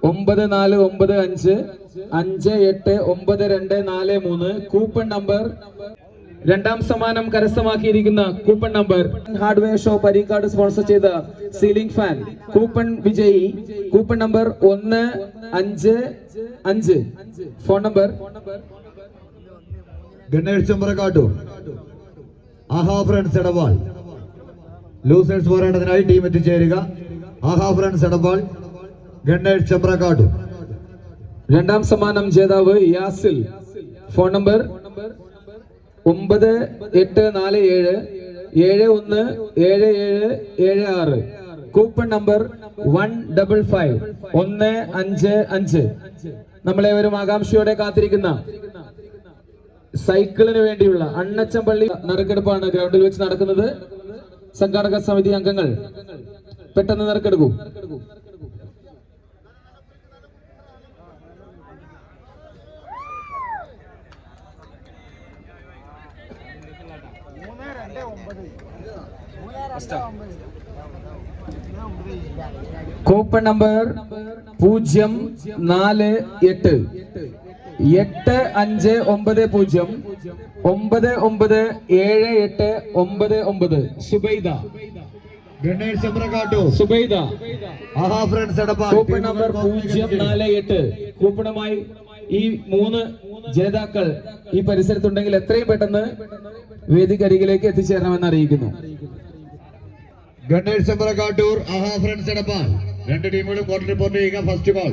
S2: 9495589243. Coupon number. രണ്ടാം സമ്മാനം കരസ്ഥമാക്കിയിരിക്കുന്ന coupon number hardware shop Areekkad sponsor ചെയ്ത സീലിംഗ് ഫാൻ കൂപ്പൺ വിജയി coupon number 155. Phone number
S1: Ganesh Chembrakkattur. ആഹാ ഫ്രണ്ട്സ് എടവാൾ. ലൂസേഴ്സ് പോരാട്ടത്തിനായി ടീം എത്തിച്ചേരുക. ആഹാ ഫ്രണ്ട്സ് എടവാൾ, ഗണേഷ് ചെമ്പ്രക്കാട്ടൂർ.
S2: രണ്ടാം സമ്മാനം ജേതാവ് Yasil. Phone number 9847717776. Coupon number 155. നമ്മളേവരും ആകാംക്ഷയോടെ കാത്തിരിക്കുന്ന സൈക്കിളിന് വേണ്ടിയുള്ള അണ്ണച്ചമ്പള്ളി നറുക്കെടുപ്പാണ് ഗ്രൗണ്ടിൽ വെച്ച് നടക്കുന്നത്. സംഘാടക സമിതി അംഗങ്ങൾ പെട്ടെന്ന് നറുക്കെടുക്കും. Coupon number 048 8590997899. സുബൈദ.
S1: ഗണേഷ് ചെമ്പ്രക്കാട്ടൂർ.
S2: സുബൈദ.
S1: ആഹാ ഫ്രണ്ട്സ് എടപ്പാൾ.
S2: Coupon number 048. കൂപ്പണുമായി ഈ 3 ജേതാക്കൾ ഈ പരിസരത്തുണ്ടെങ്കിൽ എത്രയും പെട്ടെന്ന് വേദിക്കരികിലേക്ക് എത്തിച്ചേരണമെന്ന് അറിയിക്കുന്നു.
S1: ഗണേഷ് ചെമ്പ്രക്കാട്ടൂർ, ആഹാ ഫ്രണ്ട്സ് എടപ്പാൾ. രണ്ട് ടീമുകളും കോർട്ട് റിപ്പോർട്ട് ചെയ്യുക. First ball.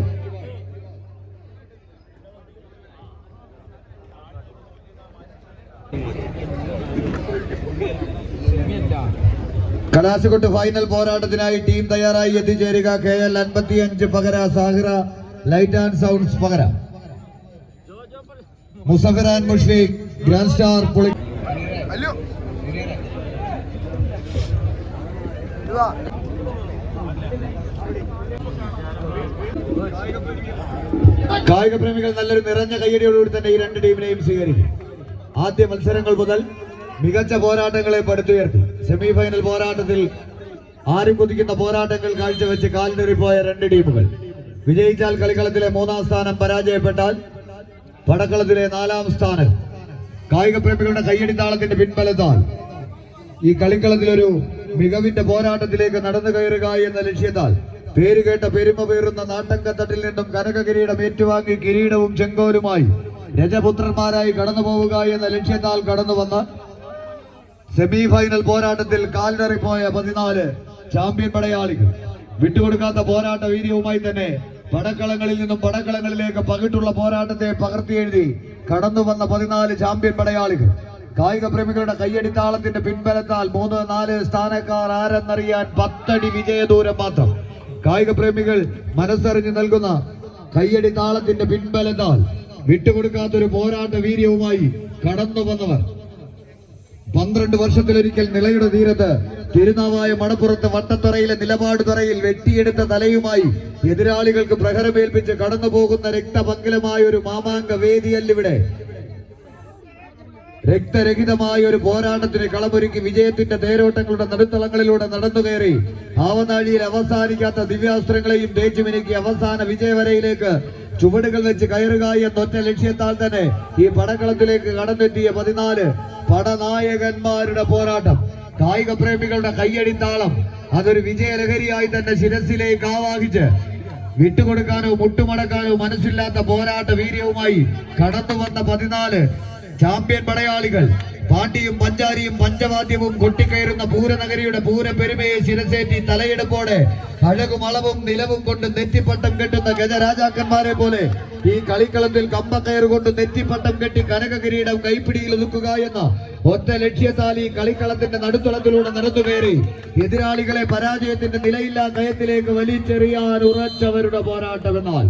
S1: കലാശക്കൊട്ട് ഫൈനൽ പോരാട്ടത്തിനായി ടീം തയ്യാറായി എത്തിച്ചേരുക. KL 55 Pakara Sahira light and sounds Pakara മുസഫിറാൻ മുഷ്ഫീഖ് ഗ്രാൻഡ് സ്റ്റാർ പുളി. കായിക പ്രേമികൾ നല്ലൊരു നിറഞ്ഞ കയ്യടിയോടുകൂടി തന്നെ ഈ രണ്ട് ടീമിനെയും സ്വീകരിക്കും. ആദ്യ മത്സരങ്ങൾ മുതൽ മികച്ച പോരാട്ടങ്ങളെ പടുത്തുയർത്തി സെമി ഫൈനൽ പോരാട്ടത്തിൽ ആരും കുതിക്കുന്ന പോരാട്ടങ്ങൾ കാഴ്ചവെച്ച് കാലിടറിപ്പോയ രണ്ട് ടീമുകൾ. വിജയിച്ചാൽ കളിക്കളത്തിലെ 3ാം സ്ഥാനം, പരാജയപ്പെട്ടാൽ പടക്കളത്തിലെ 4ാം സ്ഥാനം. കായിക പ്രേമികളുടെ കയ്യടിത്താളത്തിന്റെ പിൻബലത്താൽ ഈ കളിക്കളത്തിലൊരു മികവിന്റെ പോരാട്ടത്തിലേക്ക് നടന്നു കയറുക എന്ന ലക്ഷ്യത്താൽ പേരുകേട്ട പെരുമ പേറുന്ന നാട്ടങ്കത്തട്ടിൽ നിന്നും കനക കിരീടം ഏറ്റുവാങ്ങി കിരീടവും ചെങ്കോലുമായി രജപുത്രന്മാരായി കടന്നു പോവുക എന്ന ലക്ഷ്യത്താൽ കടന്നു വന്ന സെമി ഫൈനൽ പോരാട്ടത്തിൽ കാലിടറിപ്പോയ 14 ചാമ്പ്യൻ പടയാളികൾ വിട്ടുകൊടുക്കാത്ത പോരാട്ട വീര്യവുമായി തന്നെ പടക്കളങ്ങളിൽ നിന്നും പടക്കളങ്ങളിലേക്ക് പകിട്ടുള്ള പോരാട്ടത്തെ പകർത്തിയെഴുതി കടന്നു വന്ന 14 ചാമ്പ്യൻ പടയാളികൾ. കായിക പ്രേമികളുടെ കയ്യടിത്താളത്തിന്റെ പിൻബലത്താൽ 3-4 സ്ഥാനക്കാർ ആരെന്നറിയാൻ 10 അടി വിജയദൂരം മാത്രം. കായിക പ്രേമികൾ മനസ്സറിഞ്ഞ് നൽകുന്ന കയ്യടിത്താളത്തിന്റെ പിൻബലത്താൽ വിട്ടുകൊടുക്കാത്തൊരു പോരാട്ട വീര്യവുമായി കടന്നു വന്നവർ 12 വർഷത്തിലൊരിക്കൽ നിളയുടെ തീരത്ത് തിരുനാവായ മണപ്പുറത്ത് വട്ടത്തറയിലെ നിലപാട് തറയിൽ വെട്ടിയെടുത്ത തലയുമായി എതിരാളികൾക്ക് പ്രഹരമേൽപ്പിച്ച് കടന്നു പോകുന്ന രക്തപങ്കിലമായ ഒരു മാമാങ്ക വേദിയല്ലിവിടെ. രക്തരഹിതമായ ഒരു പോരാട്ടത്തിന് കളമൊരുക്കി വിജയത്തിന്റെ തേരോട്ടങ്ങളുടെ നടുത്തളങ്ങളിലൂടെ നടന്നു കയറി ആവനാഴിയിൽ അവസാനിക്കാത്ത ദിവ്യാസ്ത്രങ്ങളെയും തേച്ചുമിനുക്കി അവസാന വിജയവരയിലേക്ക് ചുവടുകൾ വെച്ച് കയറുക എന്നൊറ്റ ലക്ഷ്യത്താൽ തന്നെ ഈ പടക്കളത്തിലേക്ക് കടന്നെത്തിയ 14 പടനായകന്മാരുടെ പോരാട്ടം. കായിക പ്രേമികളുടെ കയ്യടിത്താളം അതൊരു വിജയലഹരിയായി തന്നെ ശിരസിലേക്ക് ആവാഹിച്ച് വിട്ടുകൊടുക്കാനോ മുട്ടുമടക്കാനോ മനസ്സില്ലാത്ത പോരാട്ട വീര്യവുമായി കടന്നു വന്ന 14 ചാമ്പ്യൻ പടയാളികൾ. പാണ്ടിയും പഞ്ചാരിയും പഞ്ചവാദ്യവും കൊട്ടിക്കയറുന്ന പൂരനഗരിയുടെ പൂരപ്പെരുമയെ ശിരസേറ്റി തലയെടുപ്പോടെ അഴകും അളവും നിലവും കൊണ്ട് നെറ്റിപ്പട്ടം കെട്ടുന്ന ഗജരാജാക്കന്മാരെ പോലെ ഈ കളിക്കളത്തിൽ കമ്പക്കയർ കൊണ്ട് നെറ്റിപ്പട്ടം കെട്ടി കനക കിരീടം കൈപ്പിടിയിൽ ഒതുക്കുക എന്ന ഒറ്റ ലക്ഷ്യത്താൽ ഈ കളിക്കളത്തിന്റെ നടുത്തളത്തിലൂടെ നടന്നു കയറി എതിരാളികളെ പരാജയത്തിന്റെ നിലയില്ലാ കയത്തിലേക്ക് വലിച്ചെറിയാൻ ഉറച്ചവരുടെ പോരാട്ടമെന്നാൽ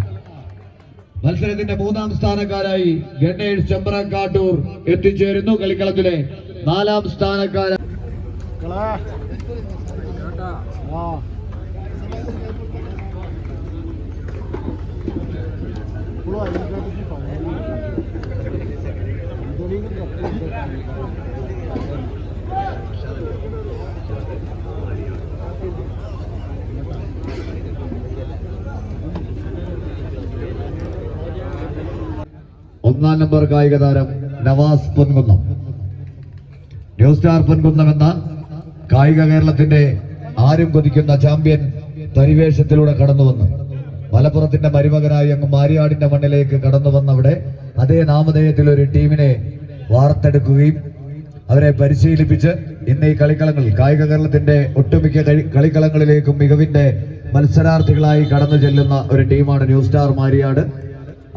S1: മത്സരത്തിന്റെ 3ാം സ്ഥാനക്കാരായി ഗണേഷ് ചെമ്പ്രക്കാട്ടൂർ എത്തിച്ചേരുന്നു. കളിക്കളത്തിലെ 4ാം സ്ഥാനക്കാരായി 1-ാം നമ്പർ കായിക താരം നവാസ് പൊൻകുന്നം. ന്യൂ സ്റ്റാർ പൊൻകുന്നം എന്ന കായിക കേരളത്തിന്റെ ആരും കൊതിക്കുന്ന ചാമ്പ്യൻ പരിവേഷത്തിലൂടെ കടന്നു വന്നു മലപ്പുറത്തിന്റെ മരുമകനായി അങ്ങ് മാരിയാടിന്റെ മണ്ണിലേക്ക് കടന്നു വന്നവിടെ അതേ നാമധേയത്തിൽ ഒരു ടീമിനെ വാർത്തെടുക്കുകയും അവരെ പരിശീലിപ്പിച്ച് ഇന്ന് ഈ കളിക്കളങ്ങളിൽ കായിക കേരളത്തിന്റെ ഒട്ടുമിക്ക കളിക്കളങ്ങളിലേക്കും മികവിന്റെ മത്സരാർത്ഥികളായി കടന്നു ചെല്ലുന്ന ഒരു ടീമാണ് ന്യൂ സ്റ്റാർ മാരിയാട്.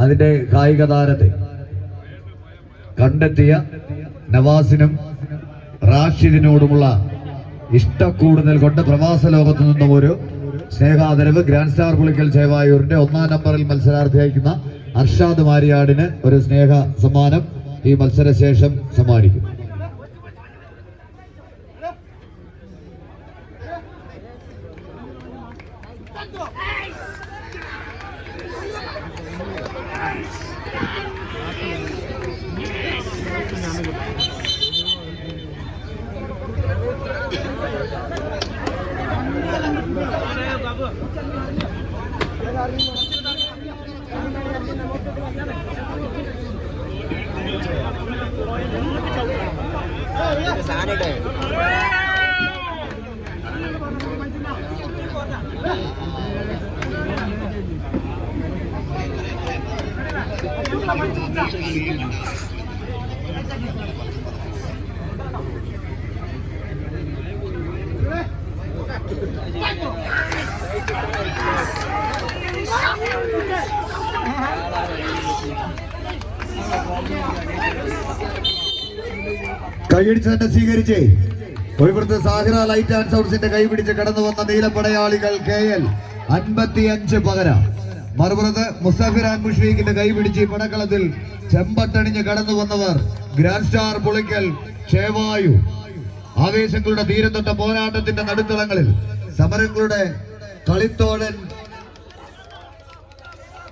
S1: അതിന്റെ കായിക താരത്തെ കണ്ടെത്തിയ നവാസിനും റാഷിദിനോടുമുള്ള ഇഷ്ടക്കൂടുതൽ കൊണ്ട് പ്രവാസ ലോകത്തു നിന്നും ഒരു സ്നേഹാദരവ് ഗ്രാൻഡ് സ്റ്റാർ പുളിക്കൽ ചേവായൂരിന്റെ 1-ാം നമ്പറിൽ മത്സരാർത്ഥിയായിരിക്കുന്ന അർഷാദ് മാരിയാടിന് ഒരു സ്നേഹ സമ്മാനം ഈ മത്സരശേഷം സമ്മാനിക്കും. കൈയടിച്ച് തന്നെ സ്വീകരിച്ച് കോഴിപ്പുറത്ത് സാഹിറ ലൈറ്റ് ആൻഡ് സൗണ്ട്സിന്റെ കൈപിടിച്ച് കടന്നു വന്ന നീലപ്പടയാളികൾ KL 55 പകരം. മറുപുറത്ത് മുസഫിർ ആൻഡ് മുഷ്ഫീഖിന്റെ കൈപിടിച്ച് പടക്കളത്തിൽ ചെമ്പട്ടണിഞ്ഞ് കടന്നു വന്നവർ ഗ്രാൻഡ് സ്റ്റാർ പുളിക്കൽ ചേവായു. ആവേശങ്ങളുടെ തീരം തൊട്ട പോരാട്ടത്തിന്റെ നടുത്തളങ്ങളിൽ സമരങ്ങളുടെ കളിത്തോഴൻ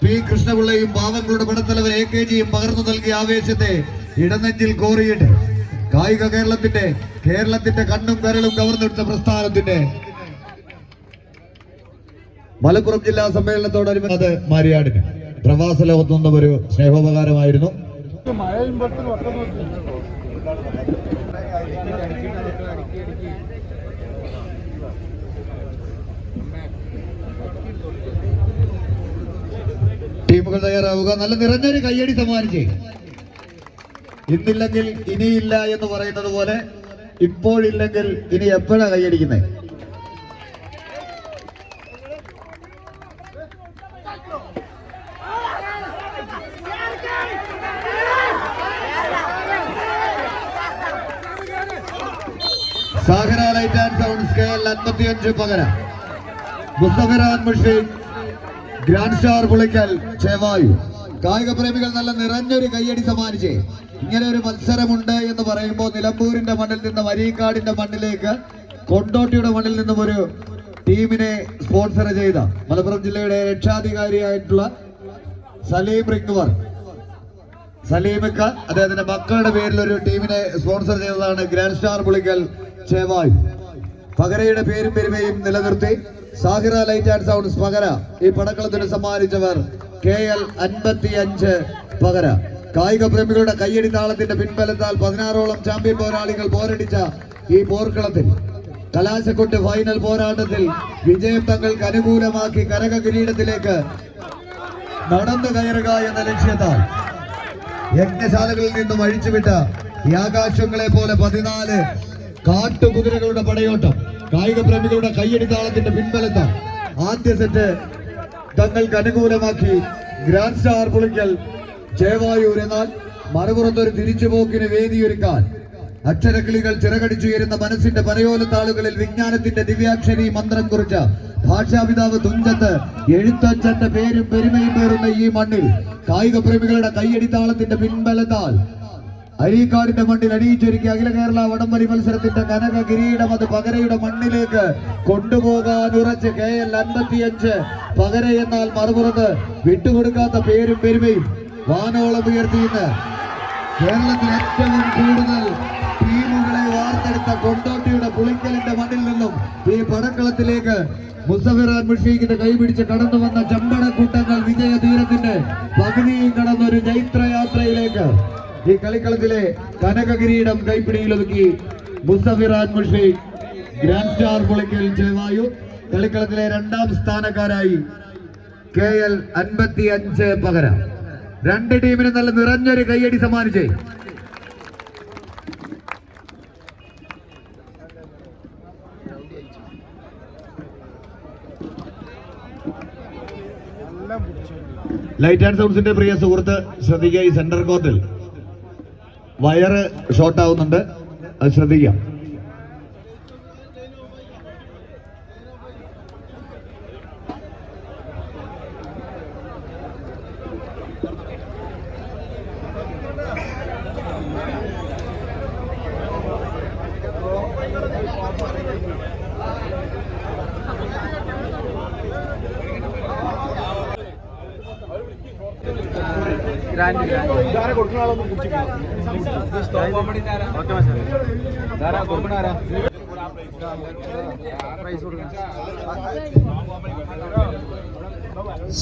S1: P. കൃഷ്ണപിള്ളയും പാവങ്ങളുടെ പടത്തലവൻ AKGയും പകർന്നു നൽകിയ ആവേശത്തെ ഇടനെഞ്ചിൽ കോറിയിട്ട് കായിക കേരളത്തിന്റെ കണ്ണും കരളും കവർന്നെടുത്ത പ്രസ്ഥാനത്തിന്റെ മലപ്പുറം ജില്ലാ സമ്മേളനത്തോടനുബന്ധിച്ച് മാരിയാടിന് പ്രവാസ ലോകത്തു നിന്നും ഒരു സ്നേഹോപകാരമായിരുന്നു. ടീമുകൾ തയ്യാറാവുക. നല്ല നിറഞ്ഞൊരു കയ്യടി സമ്മാനിച്ചേ. ഇന്നില്ലെങ്കിൽ ഇനിയില്ല എന്ന് പറയുന്നത് പോലെ ഇപ്പോഴില്ലെങ്കിൽ ഇനി എപ്പോഴാ കൈയടിക്കുന്നത്? Sahira light and sounds KL 55 പകരം. Musafir and Mushfiq grand star Pulikkal Chevayu. കായിക പ്രേമികൾ നല്ല നിറഞ്ഞൊരു കയ്യടി സമ്മാനിച്ചേ. ഇങ്ങനെ ഒരു മത്സരമുണ്ട് എന്ന് പറയുമ്പോൾ നിലമ്പൂരിന്റെ മണ്ണിൽ നിന്നും അരീക്കാടിന്റെ മണ്ണിലേക്ക് കൊണ്ടോട്ടിയുടെ മണ്ണിൽ നിന്നും ഒരു ടീമിനെ സ്പോൺസർ ചെയ്ത മലപ്പുറം ജില്ലയുടെ രക്ഷാധികാരിയായിട്ടുള്ള സലീം റിംഗ്വർ സലീമിക്ക അദ്ദേഹത്തിന്റെ മക്കളുടെ പേരിൽ ഒരു ടീമിനെ സ്പോൺസർ ചെയ്തതാണ് ഗ്രാൻഡ് സ്റ്റാർ പുളിക്കൽ ചേവായു. പകരയുടെ പേരും പെരുമയും നിലനിർത്തി സാഹിറ ലൈറ്റ് ആൻഡ് സൗണ്ട്സ് പകര ഈ പടക്കളത്തിന് സമ്മാനിച്ചവർ KL 55 പകര. കായിക പ്രേമികളുടെ കയ്യടി താളത്തിന്റെ പിൻബലത്താൽ 16ഓളം ചാമ്പ്യൻ പോരാളികൾ പോരടിച്ച ഈ പോർക്കളത്തിൽ കലാശക്കൊട്ട് ഫൈനൽ പോരാട്ടത്തിൽ വിജയം തങ്ങൾക്ക് അനുകൂലമാക്കി കനക കിരീടത്തിലേക്ക് നടന്നു കയറുക എന്ന ലക്ഷ്യത്താൽ യജ്ഞശാലകളിൽ നിന്നും അഴിച്ചുവിട്ട ഈ ആകാശങ്ങളെ പോലെ 14 കാട്ടുകുതിരകളുടെ പടയോട്ടം കായിക പ്രേമികളുടെ കയ്യടി താളത്തിന്റെ പിൻബലത്താൽ ആദ്യ സെറ്റ് തങ്ങൾക്ക് അനുകൂലമാക്കി ഗ്രാൻഡ് സ്റ്റാർ പുളിക്കൽ ചേവായൂർ. എന്നാൽ മറുപുറത്തൊരു തിരിച്ചുപോക്കിന് വേദിയൊരുക്കാൻ അക്ഷരക്കിളികൾ ചിറകടിച്ചുയരുന്ന മനസ്സിന്റെ പനയോലത്താളുകളിൽ വിജ്ഞാനത്തിന്റെ ദിവ്യാക്ഷരി മന്ത്രം കുറിച്ച ഭാഷാപിതാവ് തുഞ്ചത്ത് എഴുത്തച്ഛന്റെ പേരും പെരുമയും പേറുന്ന ഈ മണ്ണിൽ കായിക പ്രേമികളുടെ കയ്യടിത്താളത്തിന്റെ പിൻബലത്താൽ അരീക്കാടിന്റെ മണ്ണിൽ അണിയിച്ചൊരുക്കി അഖില കേരള വടംവലി മത്സരത്തിന്റെ കനക കിരീടം അത് പകരയുടെ മണ്ണിലേക്ക് കൊണ്ടുപോകാൻ ഉറച്ച് KL 55 പകര. എന്നാൽ മറുപുറത്ത് വിട്ടുകൊടുക്കാത്ത പേരും പെരുമയും വാനോളം ഉയർത്തിയിന്ന് കേരളത്തിൽ ഏറ്റവും കൂടുതൽ ടീമുകളെ വാർത്തെടുത്ത കൊണ്ടോട്ടിയുടെ പുളിക്കലിന്റെ മണ്ണിൽ നിന്നും ഈ പടക്കളത്തിലേക്ക് മുസഫിറാൻ മുഷീഖിന്റെ കൈപിടിച്ച് കടന്നു വന്ന ചമ്പടക്കൂട്ടങ്ങൾ വിജയതീരത്തിന്റെ പകുതിയും കടന്നൊരു ജൈത്രയാത്രയിലേക്ക് ഈ കളിക്കളത്തിലെ കനകകിരീടം കൈപ്പിടിയിലൊതുക്കി മുസഫിറാൻ മുഷീഖ് ഗ്രാൻഡ് സ്റ്റാർ പുളിക്കൽ ചേവായു കളിക്കളത്തിലെ 2ാം സ്ഥാനക്കാരായി KL 55 പകരം. രണ്ട് ടീമിന് നല്ല നിറഞ്ഞൊരു കയ്യടി സമ്മാനിച്ചേ. ലൈറ്റ് ആൻഡ് സൗണ്ട്സിന്റെ പ്രിയ സുഹൃത്ത് ശ്രദ്ധിക്കുക, ഈ സെന്റർ കോർട്ടിൽ വയറ് ഷോർട്ട് ആവുന്നുണ്ട്, അത് ശ്രദ്ധിക്കാം.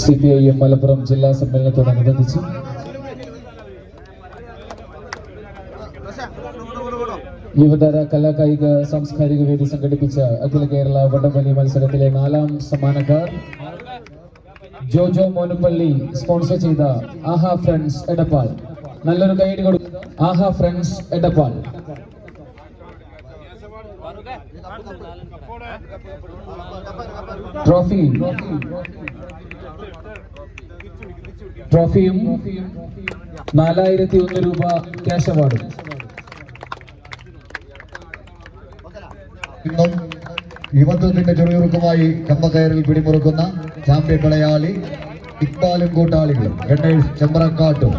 S2: CPIM മലപ്പുറം ജില്ലാ സമ്മേളനത്തോടനുബന്ധിച്ച് യുവതര കലാകായിക സാംസ്കാരിക വേദി സംഘടിപ്പിച്ച അഖില കേരള വടംവലി മത്സരത്തിലെ 4ാം സമ്മാനക്കാർ ജോജോ മോനുപള്ളി സ്പോൺസർ ചെയ്ത ആഹാ ഫ്രണ്ട്സ് എടപ്പാൾ. നല്ലൊരു കൈയ്യടി കൊടുക്കും. ആഹാ ഫ്രണ്ട്സ് എടപ്പാൾ. ട്രോഫിയും 4001 രൂപ ക്യാഷ് അവാർഡും.
S1: ഇന്നും യുവത്വത്തിന്റെ ചെറുകുറുക്കുമായി കമ്പക്കയറിൽ പിടിമുറുക്കുന്ന ചാമ്പ്യൻ പടയാളി ഇക്ബാലും കൂട്ടാളികളും ഗണ്ണേഴ്സ് ചെമ്പ്രക്കാട്ടും.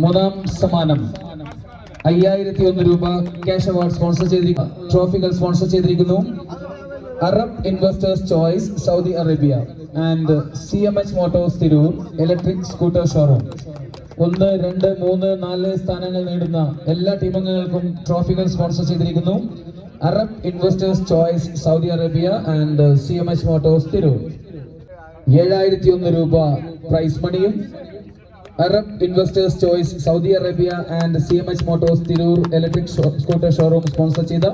S2: 3ാം സമ്മാനം 5001 രൂപ ക്യാഷ് അവാർഡ് സ്പോൺസർ ചെയ്തിരിക്കുന്നു. ട്രോഫികൾ സ്പോൺസർ ചെയ്തിരിക്കുന്നു Arab investors choice Saudi Arabia and CMH Motors Tirur electric scooter showroom. 1, 2, 3, 4 സ്ഥാനങ്ങൾ നേടുന്ന എല്ലാ ടീമംഗങ്ങൾക്കും ട്രോഫികൾ സ്പോൺസർ ചെയ്തിരിക്കുന്നു Arab investors choice Saudi Arabia and CMH Motors Tirur. 7001 രൂപ പ്രൈസ് മണിയും Arab investors choice Saudi Arabia and CMH Motors Tirur electric scooter showroom sponsor ചെയ്ത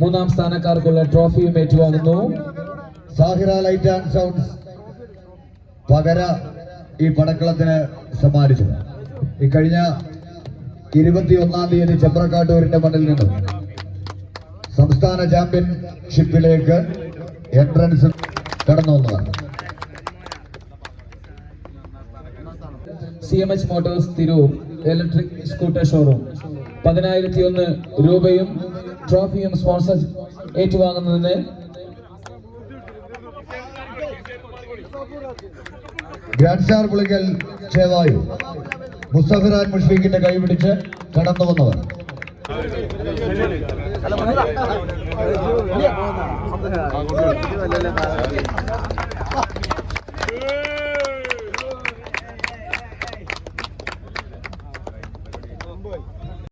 S2: 3ാം സ്ഥാനക്കാർക്കുള്ള ട്രോഫിയും ഏറ്റുവാങ്ങുന്നു.
S1: Sahira light and sounds പകര ഈ പടക്കളത്തിന് സമ്മാനിച്ചു. ഈ കഴിഞ്ഞ 21-ാം തീയതി ചെമ്പ്രക്കാട്ടൂരിന്റെ മണ്ണിൽ നിന്നും സംസ്ഥാന ചാമ്പ്യൻഷിപ്പിലേക്ക് എൻട്രൻസ് കടന്നു വന്നതാണ്.
S2: CMH Motors Tirur electric scooter showroom 10,001 രൂപയും ട്രോഫിയും സ്പോൺസർ ഏറ്റുവാങ്ങുന്നതിന്
S1: ഗ്രാൻഡ് സ്റ്റാർ പുളിക്കൽ ചേവായു മുസഫിറാൻ മുഷീഖിന്റെ കൈപിടിച്ച് കടന്നു വന്നവർ.